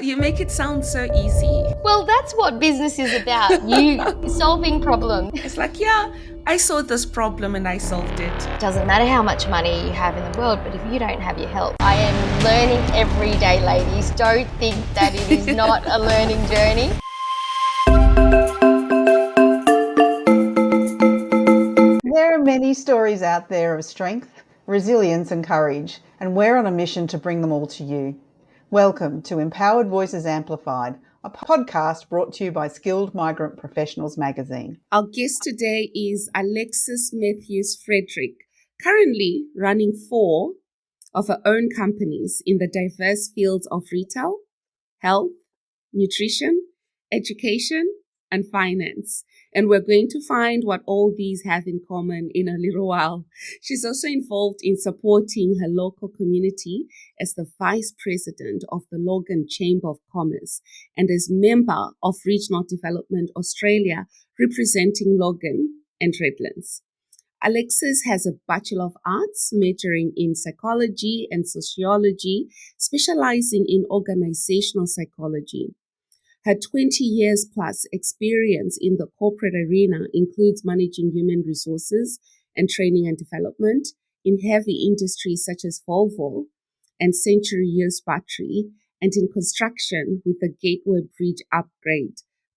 You make it sound so easy. Well, that's what business is about. You solving problems. It's like, yeah, I saw this problem and I solved it. Doesn't matter how much money you have in the world, but if you don't have your health. I am learning every day, ladies. Don't think that it is not a learning journey. There are many stories out there of strength, resilience and courage, and we're on a mission to bring them all to you. Welcome to Empowered Voices Amplified, a podcast brought to you by Skilled Migrant Professionals magazine. Our guest today is Alexis Matthews-Frederick, currently running 4 of her own companies in the diverse fields of retail, health, nutrition, education, and finance. And we're going to find what all these have in common in a little while. She's also involved in supporting her local community as the Vice President of the Logan Chamber of Commerce and as member of Regional Development Australia, representing Logan and Redlands. Alexis has a Bachelor of Arts majoring in psychology and sociology, specializing in organizational psychology. Her 20 years plus experience in the corporate arena includes managing human resources and training and development in heavy industries such as Volvo and Century Years Battery, and in construction with the Gateway Bridge Upgrade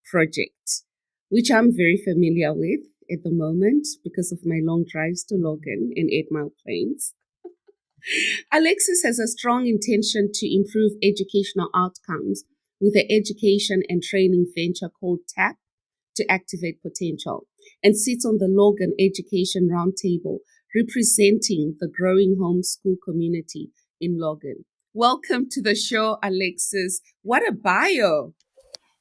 project, which I'm very familiar with at the moment because of my long drives to Logan and 8 Mile Plains. Alexis has a strong intention to improve educational outcomes with the education and training venture called TAP, to activate potential, and sits on the Logan Education Roundtable, representing the growing homeschool community in Logan. Welcome to the show, Alexis. What a bio.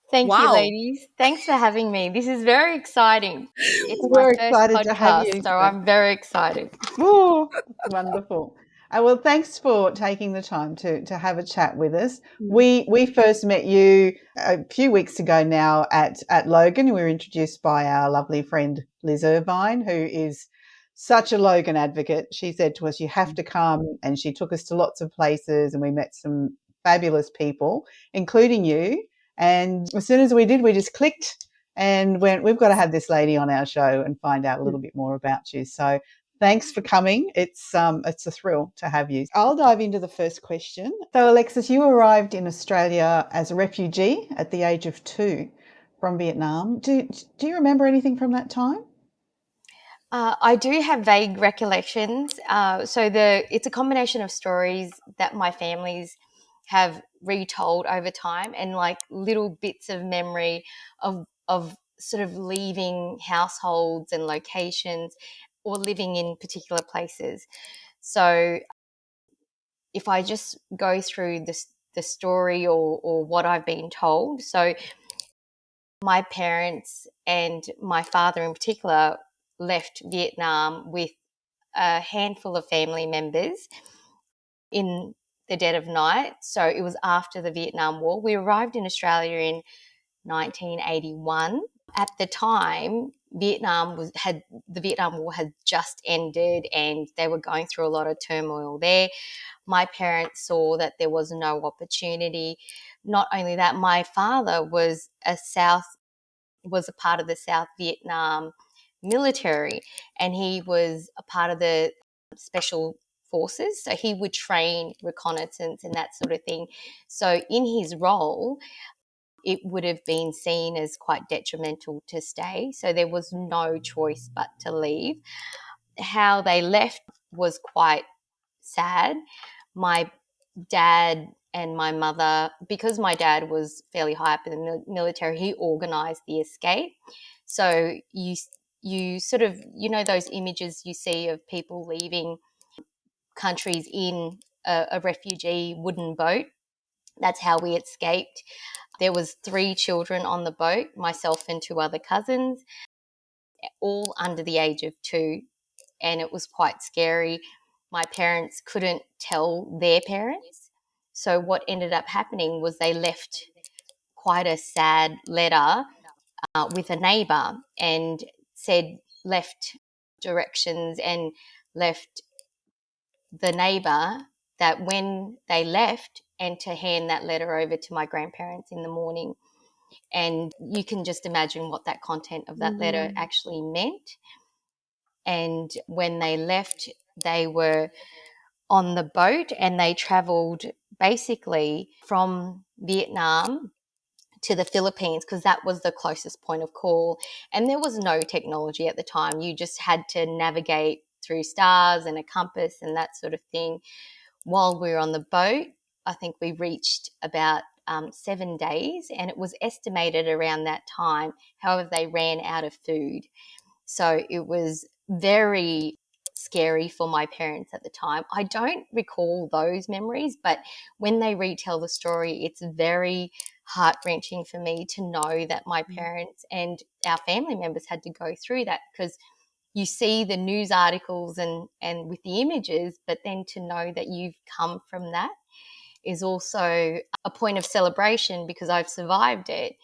Thank you, Wow. ladies. Thanks for having me. This is very exciting. It's We're my first excited to have podcast, you. so I'm very excited. Oh, wonderful. Well, thanks for taking the time to have a chat with us. We first met you a few weeks ago now at Logan. We were introduced by our lovely friend Liz Irvine, who is such a Logan advocate. She said to us, you have to come, and she took us to lots of places and we met some fabulous people, including you. And as soon as we did, we just clicked and went, we've got to have this lady on our show and find out a little bit more about you. So thanks for coming. It's a thrill to have you. I'll dive into the first question. So, Alexis, you arrived in Australia as a refugee at the age of 2 from Vietnam. Do you remember anything from that time? I do have vague recollections. It's a combination of stories that my families have retold over time, and like little bits of memory of sort of leaving households and locations or living in particular places. So if I just go through the story or what I've been told. So my parents and my father in particular left Vietnam with a handful of family members in the dead of night. So it was after the Vietnam War. We arrived in Australia in 1981. At the time, the Vietnam War had just ended and they were going through a lot of turmoil there. My parents saw that there was no opportunity. Not only that, my father was a part of the South Vietnam military, and he was a part of the special forces. So he would train reconnaissance and that sort of thing. So in his role, it would have been seen as quite detrimental to stay. So there was no choice but to leave. How they left was quite sad. My dad and my mother, because my dad was fairly high up in the military, he organised the escape. So you sort of, those images you see of people leaving countries in a refugee wooden boat. That's how we escaped. There was 3 children on the boat, myself and 2 other cousins, all under the age of 2, and it was quite scary. My parents couldn't tell their parents. So what ended up happening was they left quite a sad letter with a neighbour and left directions and left the neighbour that when they left and to hand that letter over to my grandparents in the morning. And you can just imagine what that content of that letter actually meant. And when they left, they were on the boat and they traveled basically from Vietnam to the Philippines, because that was the closest point of call. And there was no technology at the time. You just had to navigate through stars and a compass and that sort of thing. While we were on the boat, I think we reached about 7 days, and it was estimated around that time. However, they ran out of food. So it was very scary for my parents at the time. I don't recall those memories, but when they retell the story, it's very heart-wrenching for me to know that my parents and our family members had to go through that, because you see the news articles and with the images, but then to know that you've come from that is also a point of celebration because I've survived it,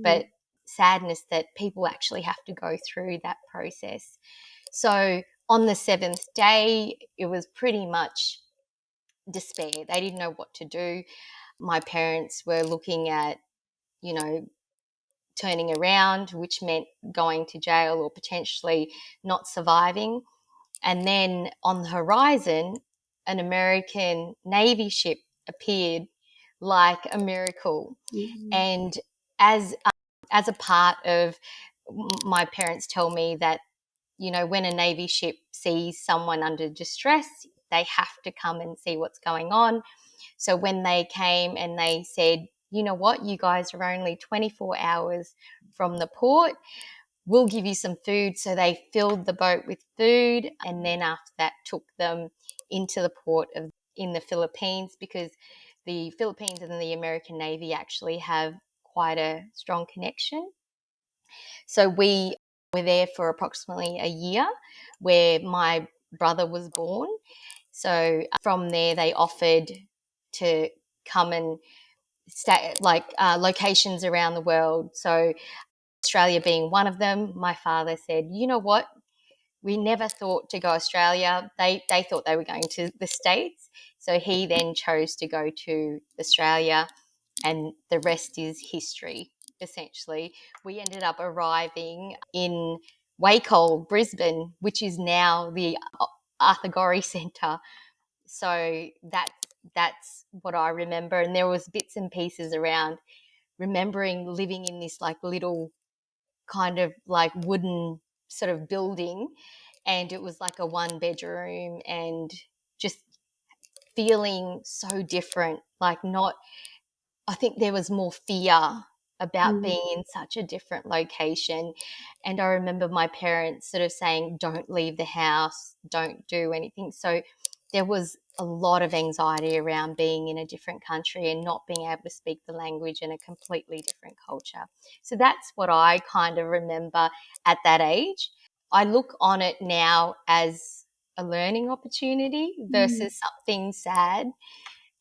but sadness that people actually have to go through that process. So on the 7th day, it was pretty much despair. They didn't know what to do. My parents were looking at, turning around, which meant going to jail or potentially not surviving. And then on the horizon, an American Navy ship appeared like a miracle. And as a part of, my parents tell me that, when a Navy ship sees someone under distress, they have to come and see what's going on. So when they came and they said, you know what, you guys are only 24 hours from the port, we'll give you some food. So they filled the boat with food, and then after that took them into the port in the Philippines, because the Philippines and the American Navy actually have quite a strong connection. So we were there for approximately a year, where my brother was born. So from there they offered to come and stay, locations around the world. So Australia being one of them, my father said, you know what, we never thought to go Australia. They thought they were going to the States. So he then chose to go to Australia, and the rest is history, essentially. We ended up arriving in Wacol, Brisbane, which is now the Arthur Gorrie Centre. So that's what I remember. And there was bits and pieces around remembering living in this little kind of wooden sort of building, and it was like a 1 bedroom, and just feeling so different, not, I think there was more fear about being in such a different location. And I remember my parents sort of saying, don't leave the house, don't do anything. So there was a lot of anxiety around being in a different country and not being able to speak the language in a completely different culture. So that's what I kind of remember at that age. I look on it now as a learning opportunity versus something sad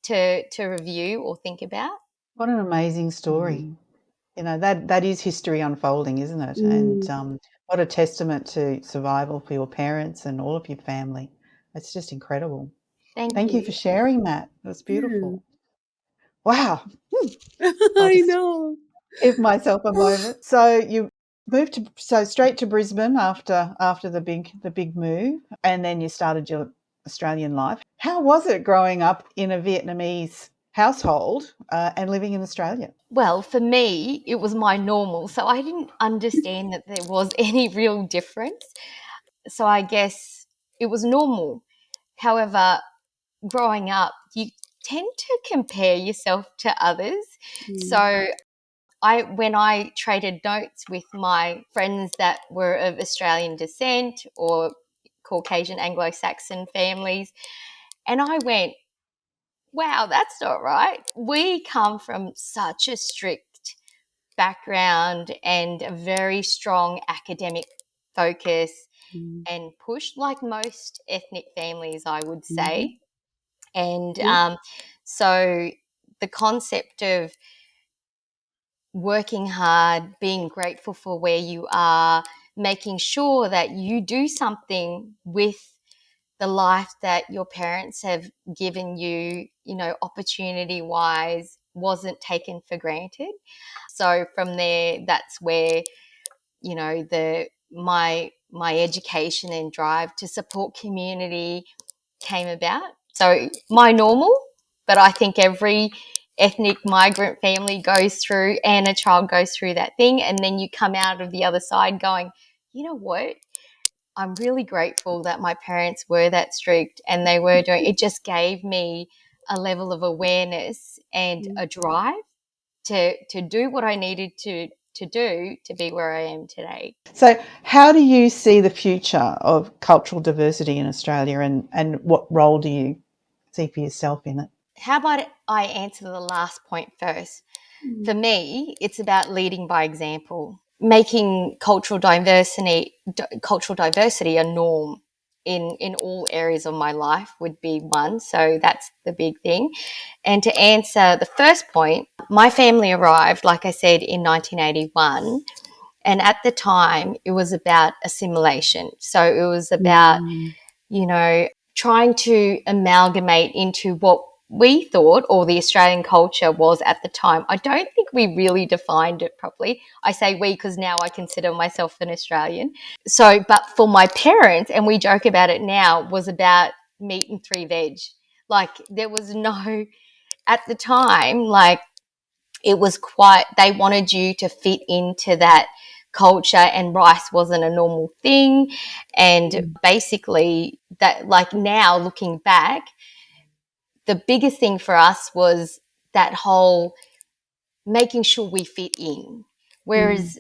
to review or think about. What an amazing story. That is history unfolding, isn't it? And what a testament to survival for your parents and all of your family. It's just incredible. Thank Thank you you. for sharing that. It was beautiful. Wow. I'll I just know. give myself a moment. So you moved straight to Brisbane after the big move, and then you started your Australian life. How was it growing up in a Vietnamese household and living in Australia? Well, for me, it was my normal. So I didn't understand that there was any real difference. So I guess it was normal. However, growing up, you tend to compare yourself to others. So when I traded notes with my friends that were of Australian descent or Caucasian Anglo-Saxon families, and I went, wow, that's not right. We come from such a strict background and a very strong academic focus and push, like most ethnic families, I would say. And so the concept of working hard, being grateful for where you are, making sure that you do something with the life that your parents have given you, opportunity wise wasn't taken for granted. So from there, that's where, my education and drive to support community came about. So my normal, but I think every ethnic migrant family goes through, and a child goes through that thing, and then you come out of the other side going, you know what? I'm really grateful that my parents were that strict and they were doing it. Just gave me a level of awareness and a drive to do what I needed to do to be where I am today. So how do you see the future of cultural diversity in Australia, and what role do you see for yourself in it? How about I answer the last point first? For me, it's about leading by example, making cultural diversity a norm in all areas of my life would be one. So that's the big thing. And to answer the first point, my family arrived, like I said, in 1981. And at the time, it was about assimilation. So it was about, trying to amalgamate into what we thought, or the Australian culture was at the time. I don't think we really defined it properly. I say we because now I consider myself an Australian. So, but for my parents, and we joke about it now, was about meat and 3 veg. Like there was no, at the time, like it was quite, they wanted you to fit into that culture, and rice wasn't a normal thing. And basically that, like now looking back, the biggest thing for us was that whole making sure we fit in. Whereas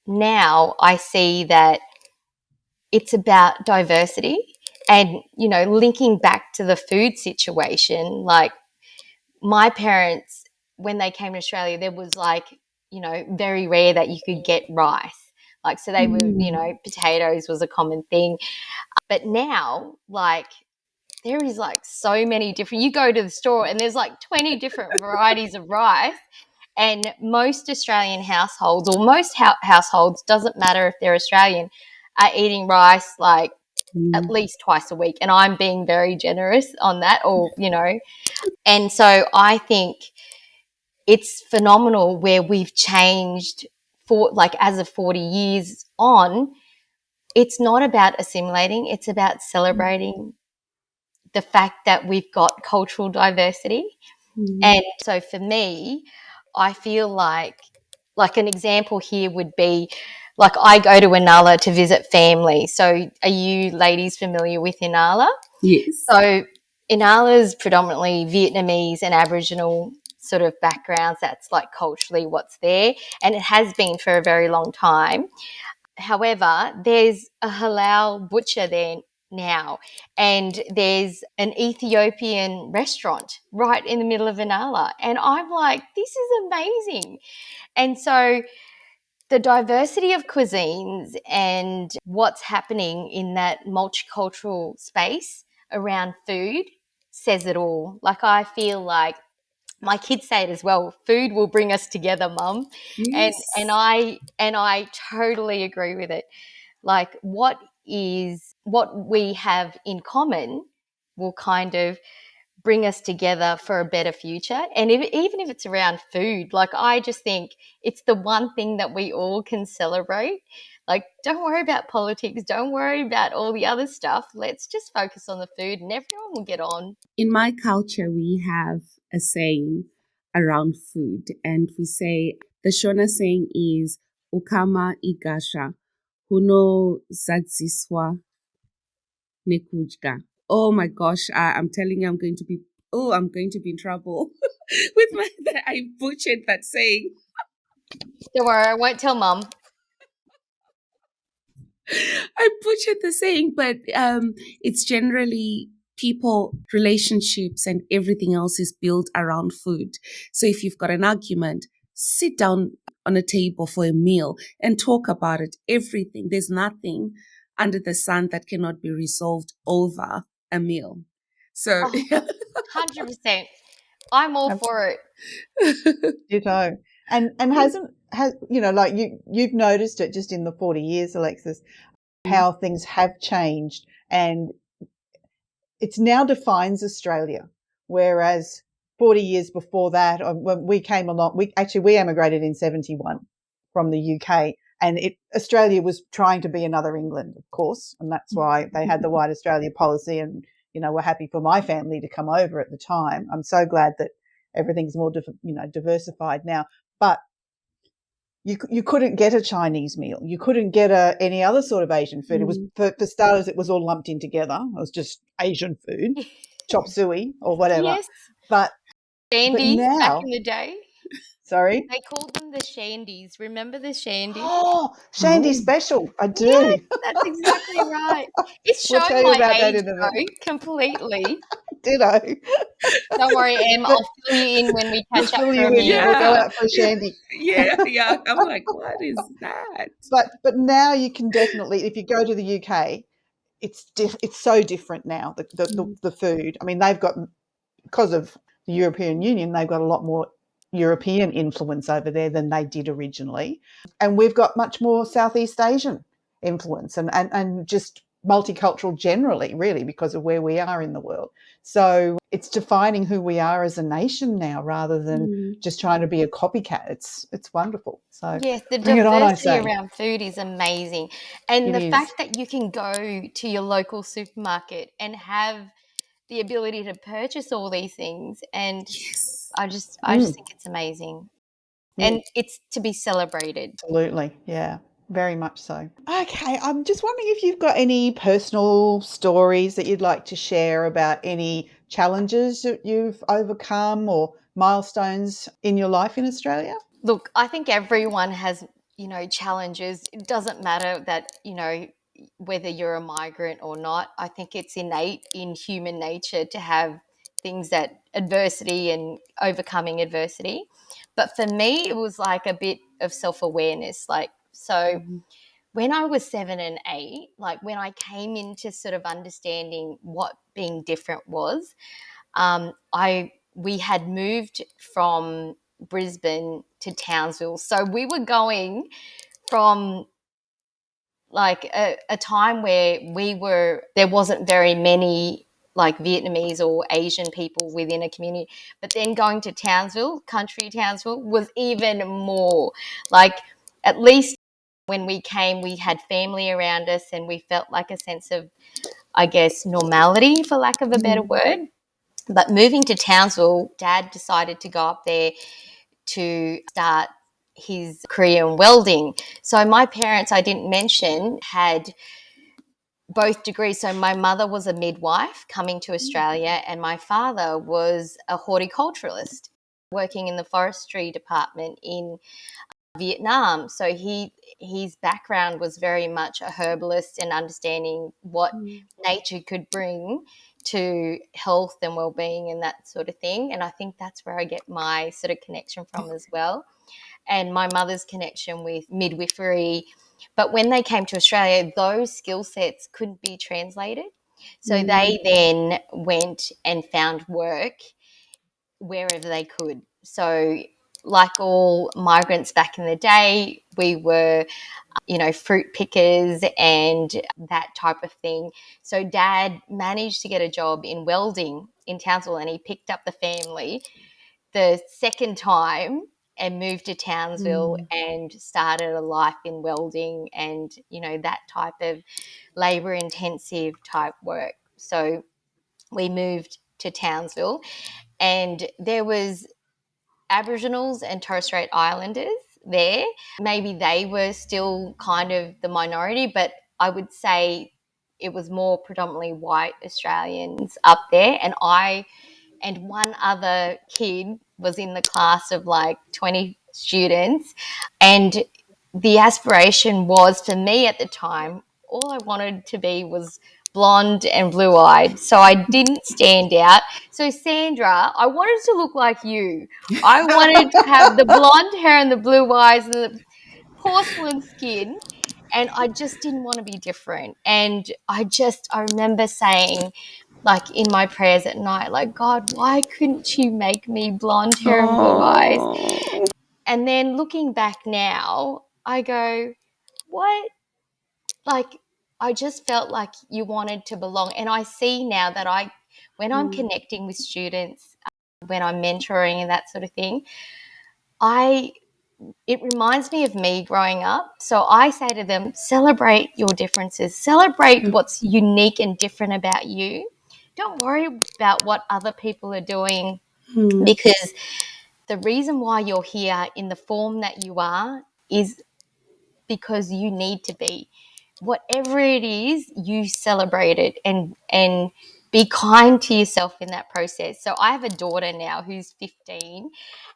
now I see that it's about diversity and, linking back to the food situation. Like my parents, when they came to Australia, there was very rare that you could get rice. Like, so they were, potatoes was a common thing. But now, like, there is so many different, you go to the store and there's 20 different varieties of rice. And most Australian households, or most households, doesn't matter if they're Australian, are eating rice at least twice a week. And I'm being very generous on that, and so I think it's phenomenal where we've changed as of 40 years on. It's not about assimilating, it's about celebrating the fact that we've got cultural diversity. And so for me, I feel like an example here would be, I go to Inala to visit family. So are you ladies familiar with Inala? Yes. So Inala is predominantly Vietnamese and Aboriginal sort of backgrounds. That's culturally what's there, and it has been for a very long time. However, there's a halal butcher there now, and there's an Ethiopian restaurant right in the middle of Inala. And I'm like, this is amazing. And so the diversity of cuisines and what's happening in that multicultural space around food says it all. I feel like my kids say it as well. Food will bring us together, Mum. Yes. And I totally agree with it. What we have in common will kind of bring us together for a better future. And even if it's around food, I just think it's the one thing that we all can celebrate. Don't worry about politics. Don't worry about all the other stuff. Let's just focus on the food and everyone will get on. In my culture, we have a saying around food, and we say, the Shona saying is, Ukama igasha, huno zadziswa nekujga. Oh my gosh, I'm telling you, I'm going to be in trouble with I butchered that saying. Don't worry, I won't tell Mum. I butchered the saying, but it's generally people, relationships, and everything else is built around food. So if you've got an argument, sit down on a table for a meal and talk about it. Everything. There's nothing under the sun that cannot be resolved over a meal. So 100%. I'm all for it. Ditto. And you've noticed it just in the 40 years, Alexis, how things have changed, and it's now defines Australia. whereas 40 years before that, when we came along, we emigrated in 71 from the UK, and Australia was trying to be another England, of course, and that's why they had the White Australia policy, and we're happy for my family to come over at the time. I'm so glad that everything's more diversified now, but you couldn't get a Chinese meal. You couldn't get any other sort of Asian food. It was, for starters, it was all lumped in together. It was just Asian food, chop suey or whatever. Yes. But Shandies back now, in the day. sorry? They called them the shandies. Remember the shandies? Oh, Shandy Special. I do. Yes, that's exactly right. It's We'll showing tell you my about that age, in a though, minute. completely. Ditto. Don't worry, Em. But I'll fill you in when we we'll catch up fill for you a in. meal. We'll go Yeah. out for a shandy. Yeah. I'm like, what is that? But now you can definitely, if you go to the UK, it's so different now, the food. I mean, they've got, because of the European Union, they've got a lot more European influence over there than they did originally. And we've got much more Southeast Asian influence and just multicultural generally, really, because of where we are in the world. So it's defining who we are as a nation now rather than just trying to be a copycat. It's wonderful. So Yes, the bring it on, I diversity say. around food is amazing. And It the is. fact that you can go to your local supermarket and have the ability to purchase all these things, and Yes. I just think it's amazing. And it's to be celebrated. Absolutely. Yeah, very much so. Okay, I'm just wondering if you've got any personal stories that you'd like to share about any challenges that you've overcome or milestones in your life in Australia? Look, I think everyone has, challenges. It doesn't matter that, whether you're a migrant or not. I think it's innate in human nature to have things that adversity and overcoming adversity. But for me, it was like a bit of self-awareness. When I was 7 and 8, when I came into sort of understanding what being different was, we had moved from Brisbane to Townsville. So we were going from a time where there wasn't very many like Vietnamese or Asian people within a community. But then going to Townsville, country Townsville, was even more. At least when we came, we had family around us and we felt like a sense of, I guess, normality, for lack of a better word. But moving to Townsville, Dad decided to go up there to start his career in welding. So my parents, I didn't mention, had both degrees. So my mother was a midwife coming to Australia, and my father was a horticulturalist working in the forestry department in Vietnam. So his background was very much a herbalist and understanding what nature could bring to health and well-being and that sort of thing. And I think that's where I get my sort of connection from as well. And my mother's connection with midwifery. But when they came to Australia, those skill sets couldn't be translated. So they then went and found work wherever they could. So, like all migrants back in the day, we were, fruit pickers and that type of thing. So, Dad managed to get a job in welding in Townsville, and he picked up the family the second time and moved to Townsville and started a life in welding and, that type of labour intensive type work. So we moved to Townsville, and there was Aboriginals and Torres Strait Islanders there. Maybe they were still kind of the minority, but I would say it was more predominantly white Australians up there. And I and one other kid was in the class of like 20 students. And the aspiration was, for me at the time, all I wanted to be was blonde and blue-eyed. So I didn't stand out. So Sandra, I wanted to look like you. I wanted to have the blonde hair and the blue eyes and the porcelain skin. And I just didn't want to be different. And I remember saying, like in my prayers at night, like, God, why couldn't you make me blonde hair and blue eyes? Oh. And then looking back now, I go, what? Like, I just felt like you wanted to belong. And I see now that when I'm connecting with students, when I'm mentoring and that sort of thing, it reminds me of me growing up. So I say to them, celebrate your differences, celebrate what's unique and different about you. Don't worry about what other people are doing, because the reason why you're here in the form that you are is because you need to be. Whatever it is, you celebrate it and be kind to yourself in that process. So I have a daughter now who's 15,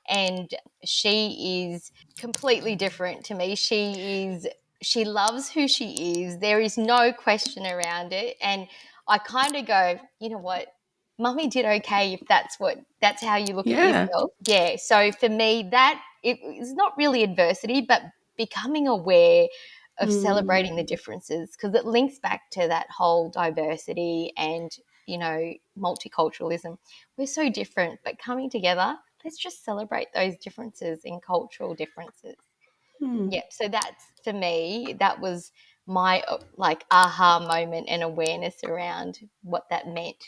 and she is completely different to me. She loves who she is. There is no question around it. And I kind of go, you know what? Mummy did okay if that's how you look at Yeah. yourself. Yeah. So for me, that it is not really adversity, but becoming aware of celebrating the differences, because it links back to that whole diversity and, multiculturalism. We're so different, but coming together, let's just celebrate those differences in cultural differences. Yeah, so that's, for me, that was my like aha moment and awareness around what that meant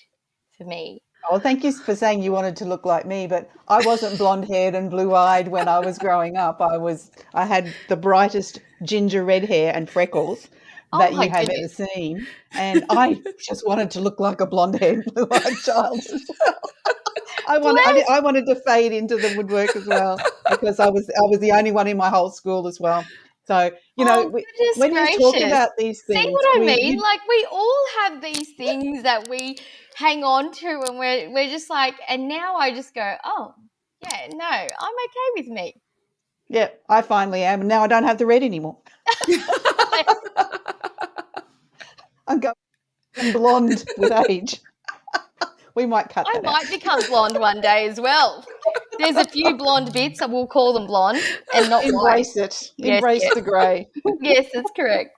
for me. Oh, thank you for saying you wanted to look like me, but I wasn't blonde-haired and blue-eyed when I was growing up. I had the brightest ginger red hair and freckles Oh that my you have ever goodness. seen, and I just wanted to look like a blonde-haired, blue-eyed child as well. Bless. I wanted to fade into the woodwork as well because I was the only one in my whole school as well. So, Oh, goodness when you talk gracious. about these See things, what I mean? Like, we all have these things that we hang on to, and we're just like, and now I just go, oh, yeah, no, I'm okay with me. yeah, I finally am. And now I don't have the red anymore. I'm going blonde with age. We might cut I that out. might become blonde one day as well. There's a few blonde bits, and we'll call them blonde and not white. Embrace it. Yes, Embrace yes. the grey. Yes, that's correct.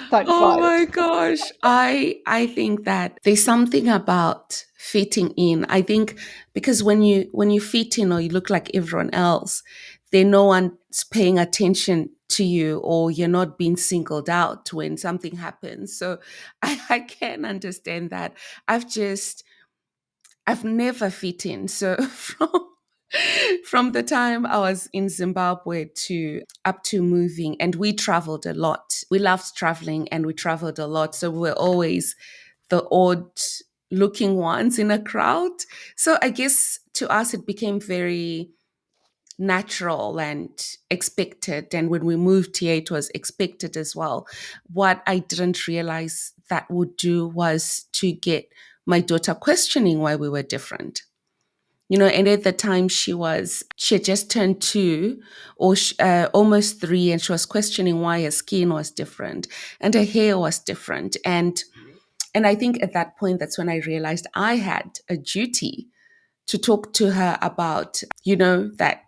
Don't Oh fight my it. gosh. I think that there's something about fitting in. I think because when you fit in or you look like everyone else, then no one's paying attention to you, or you're not being singled out when something happens. So I can understand that. I've never fit in. So from the time I was in Zimbabwe to up to moving, and we traveled a lot. We loved traveling and we traveled a lot. So we were always the odd looking ones in a crowd. So I guess to us it became very natural and expected. And when we moved here, it was expected as well. What I didn't realize that would do was to get my daughter questioning why we were different. And at the time she had just turned 2 or almost 3, and she was questioning why her skin was different and her hair was different. And I think at that point, that's when I realized I had a duty to talk to her about, that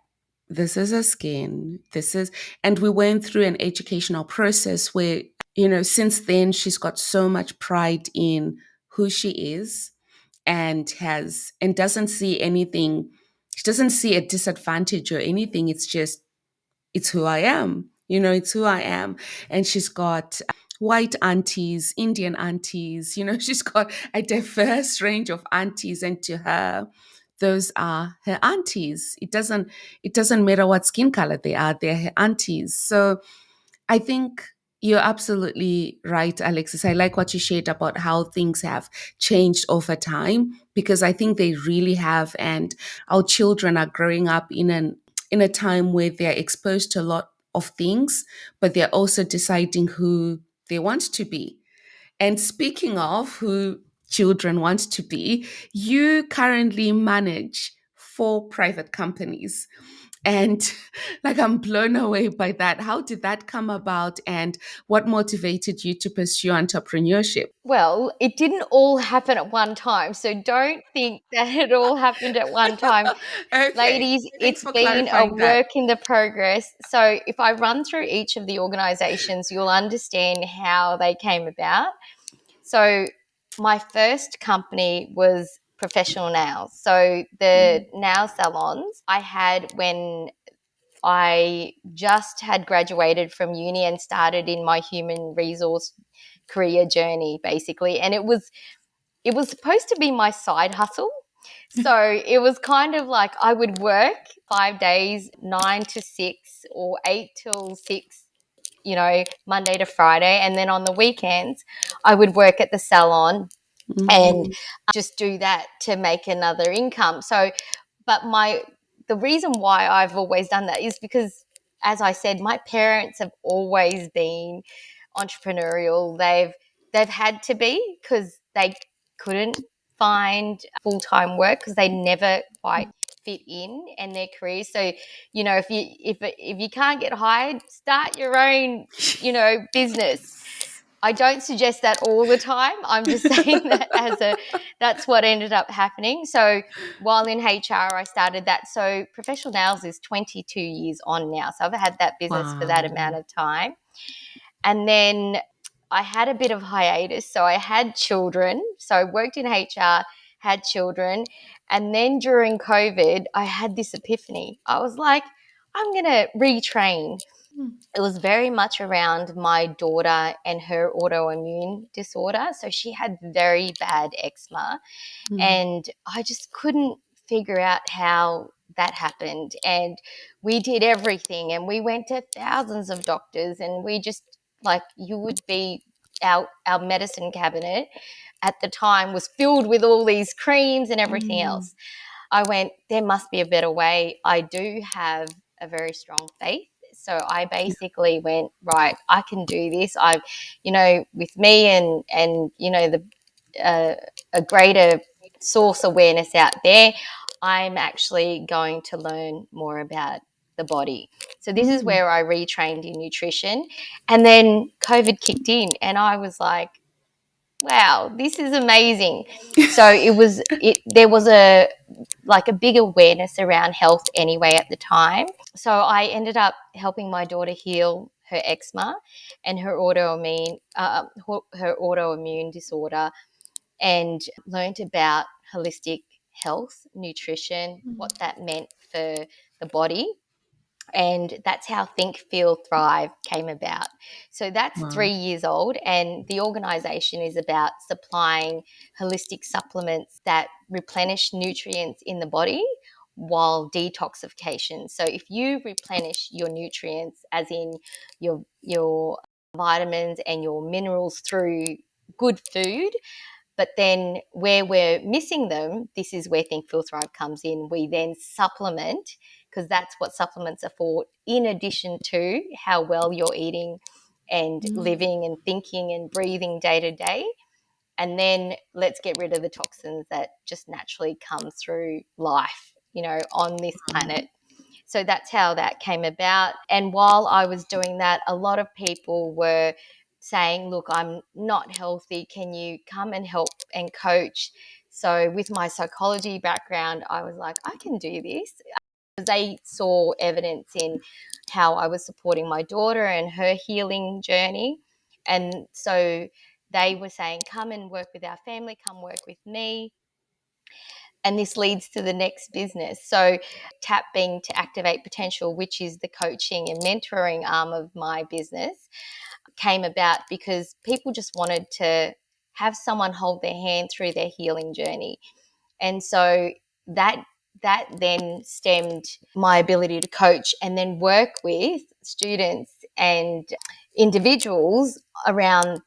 this is her skin, and we went through an educational process where, since then she's got so much pride in who she is, and doesn't see anything. She doesn't see a disadvantage or anything. It's who I am. It's who I am. And she's got white aunties, Indian aunties, she's got a diverse range of aunties. And to her, those are her aunties. It doesn't matter what skin color they are, they're her aunties. So I think you're absolutely right, Alexis. I like what you shared about how things have changed over time, because I think they really have. And our children are growing up in a time where they're exposed to a lot of things, but they're also deciding who they want to be. And speaking of who children want to be, you currently manage 4 private companies. And like, I'm blown away by that. How did that come about, and what motivated you to pursue entrepreneurship? Well, it didn't all happen at one time, so don't think that it all happened at one time. Okay. Ladies, Thanks it's for been a clarifying that. work in the progress. So if I run through each of the organizations, you'll understand how they came about. So my first company was professional nails. So the nail salons I had when I just had graduated from uni and started in my human resource career journey, basically. And it was it was supposed to be my side hustle. So it was kind of like I would work 5 days, 9 to 6 or 8 till 6, you know, Monday to Friday. And then on the weekends, I would work at the salon and just do that to make another income. So, but the reason why I've always done that is because, as I said, my parents have always been entrepreneurial. They've had to be because they couldn't find full-time work because they never quite fit in their careers. So, you know, if you can't get hired, start your own, you know, business. I don't suggest that all the time. I'm just saying that that's what ended up happening. So while in HR, I started that. So Professional Nails is 22 years on now. So I've had that business for that amount of time. And then I had a bit of hiatus. So I had children. So I worked in HR, had children. And then during COVID, I had this epiphany. I was like, I'm going to retrain. It was very much around my daughter and her autoimmune disorder. So she had very bad eczema, and I just couldn't figure out how that happened. And we did everything, and we went to thousands of doctors, and we just, like, you would be, our medicine cabinet at the time was filled with all these creams and everything else. I went, there must be a better way. I do have a very strong faith. So I basically went, right, I can do this. I've, you know, with me and you know, a greater source awareness out there, I'm actually going to learn more about the body. So this is where I retrained in nutrition. And then COVID kicked in and I was like, wow, this is amazing. So there was a big awareness around health anyway at the time. So I ended up helping my daughter heal her eczema and her autoimmune disorder, and learned about holistic health, nutrition, what that meant for the body. And that's how Think, Feel, Thrive came about. So that's 3 years old, and the organisation is about supplying holistic supplements that replenish nutrients in the body while detoxification. So if you replenish your nutrients, as in your vitamins and your minerals through good food, but then where we're missing them, this is where Think, Feel, Thrive comes in. We then supplement, because that's what supplements are for, in addition to how well you're eating and living and thinking and breathing day to day. And then let's get rid of the toxins that just naturally come through life, you know, on this planet. So that's how that came about. And while I was doing that, a lot of people were saying, look, I'm not healthy. Can you come and help and coach? So with my psychology background, I was like, I can do this. They saw evidence in how I was supporting my daughter and her healing journey. And so they were saying, come and work with our family, come work with me. And this leads to the next business. So TAP being to activate potential, which is the coaching and mentoring arm of my business, came about because people just wanted to have someone hold their hand through their healing journey. And so that then stemmed my ability to coach and then work with students and individuals around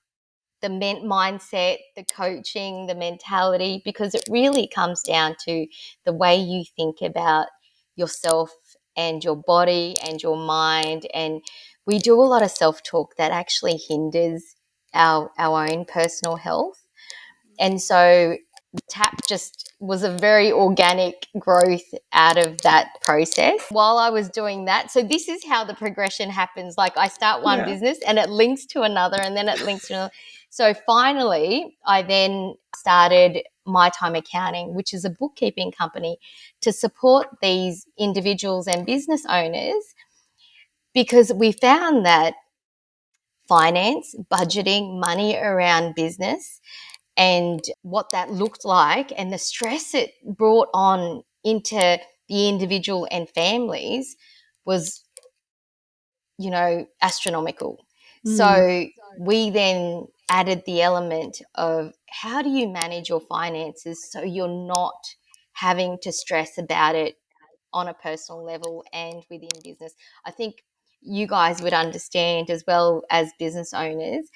the mindset, the coaching, the mentality, because it really comes down to the way you think about yourself and your body and your mind. And we do a lot of self-talk that actually hinders our own personal health. And so TAP just was a very organic growth out of that process while I was doing that. So this is how the progression happens. Like I start one business and it links to another and then it links to another. So finally, I then started My Time Accounting, which is a bookkeeping company to support these individuals and business owners, because we found that finance, budgeting, money around business, and what that looked like and the stress it brought on into the individual and families was, you know, astronomical. So we then added the element of how do you manage your finances so you're not having to stress about it on a personal level and within business? I think you guys would understand, as well as business owners,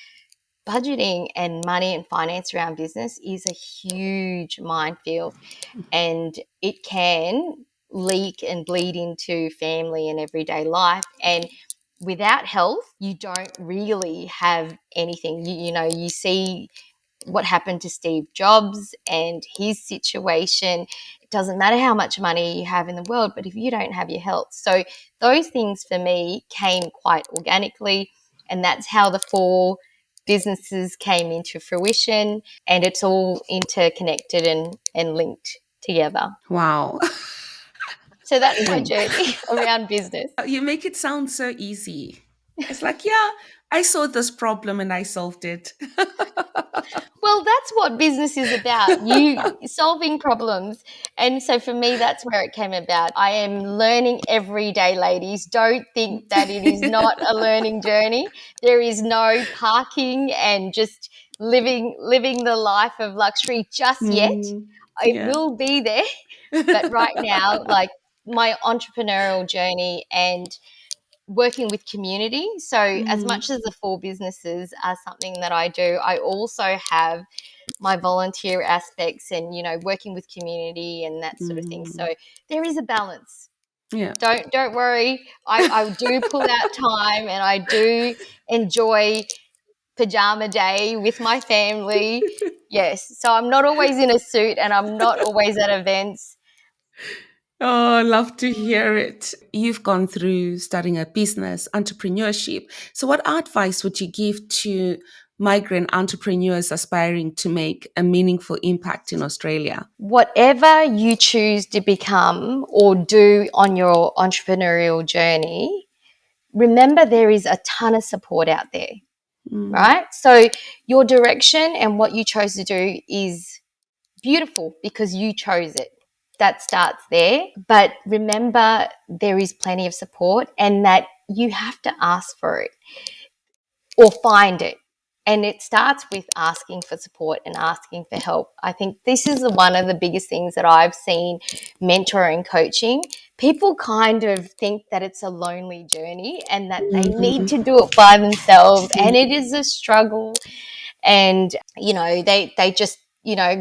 budgeting and money and finance around business is a huge minefield, and it can leak and bleed into family and everyday life. And without health, you don't really have anything. You see what happened to Steve Jobs and his situation. It doesn't matter how much money you have in the world, but if you don't have your health. So those things for me came quite organically, and that's how the 4 businesses came into fruition, and it's all interconnected and linked together. Wow. So that's my journey around business. You make it sound so easy. It's like, yeah, I saw this problem and I solved it. Well, that's what business is about, you solving problems. And so for me, that's where it came about. I am learning every day, ladies. Don't think that it is not a learning journey. There is no parking and just living the life of luxury just yet. It Yeah. will be there. But right now, like my entrepreneurial journey and working with community. So as much as the 4 businesses are something that I do, I also have my volunteer aspects and, working with community and that sort of thing. So there is a balance. Yeah. Don't worry. I do pull out time, and I do enjoy pajama day with my family. Yes. So I'm not always in a suit, and I'm not always at events. Oh, I love to hear it. You've gone through starting a business, entrepreneurship. So, what advice would you give to migrant entrepreneurs aspiring to make a meaningful impact in Australia? Whatever you choose to become or do on your entrepreneurial journey, remember there is a ton of support out there, right? So your direction and what you chose to do is beautiful because you chose it. That starts there. But remember, there is plenty of support, and that you have to ask for it or find it. And it starts with asking for support and asking for help. I think this is one of the biggest things that I've seen mentoring coaching. People kind of think that it's a lonely journey and that they need to do it by themselves. And it is a struggle. And, they just,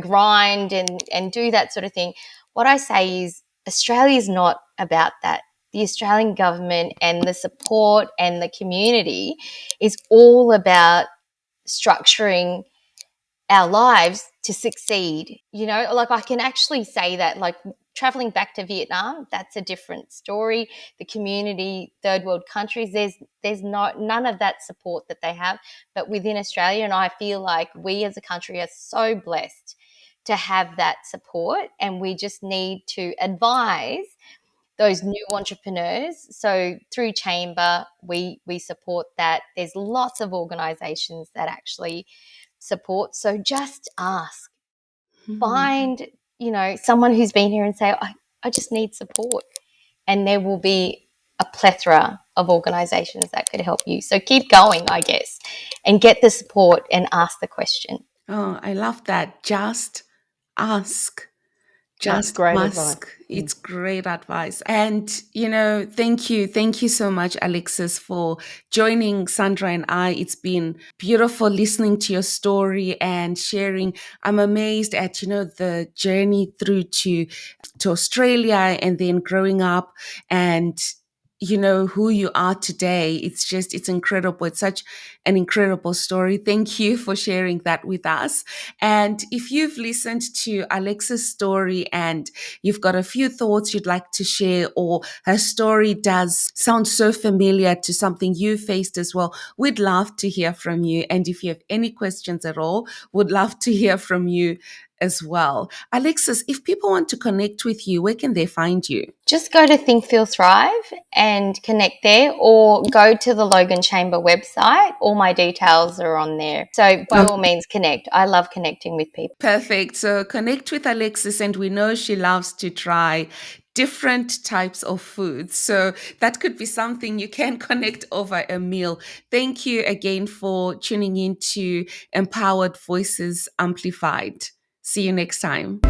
grind and do that sort of thing. What I say is Australia is not about that. The Australian government and the support and the community is all about structuring our lives to succeed. Like I can actually say that, like traveling back to Vietnam, that's a different story. The community, third world countries, there's none of that support that they have. But within Australia, and I feel like we as a country are so blessed to have that support, and we just need to advise those new entrepreneurs. So through Chamber, we support that. There's lots of organisations that actually support. So just ask, find, someone who's been here and say, I just need support. And there will be a plethora of organisations that could help you. So keep going, I guess, and get the support and ask the question. Oh, I love that. Just ask. That's Just great advice. ask. It's great advice. And, thank you. Thank you so much, Alexis, for joining Sandra and I. It's been beautiful listening to your story and sharing. I'm amazed at, the journey through to Australia and then growing up and, who you are today. It's incredible. It's such an incredible story. Thank you for sharing that with us. And if you've listened to Alexis' story and you've got a few thoughts you'd like to share, or her story does sound so familiar to something you faced as well, we'd love to hear from you. And if you have any questions at all, would love to hear from you as well. Alexis, if people want to connect with you, where can they find you? Just go to Think Feel Thrive and connect there, or go to the Logan Chamber website. All my details are on there. So by all means, connect. I love connecting with people. Perfect. So connect with Alexis, and we know she loves to try different types of foods. So that could be something you can connect over a meal. Thank you again for tuning in to Empowered Voices Amplified. See you next time.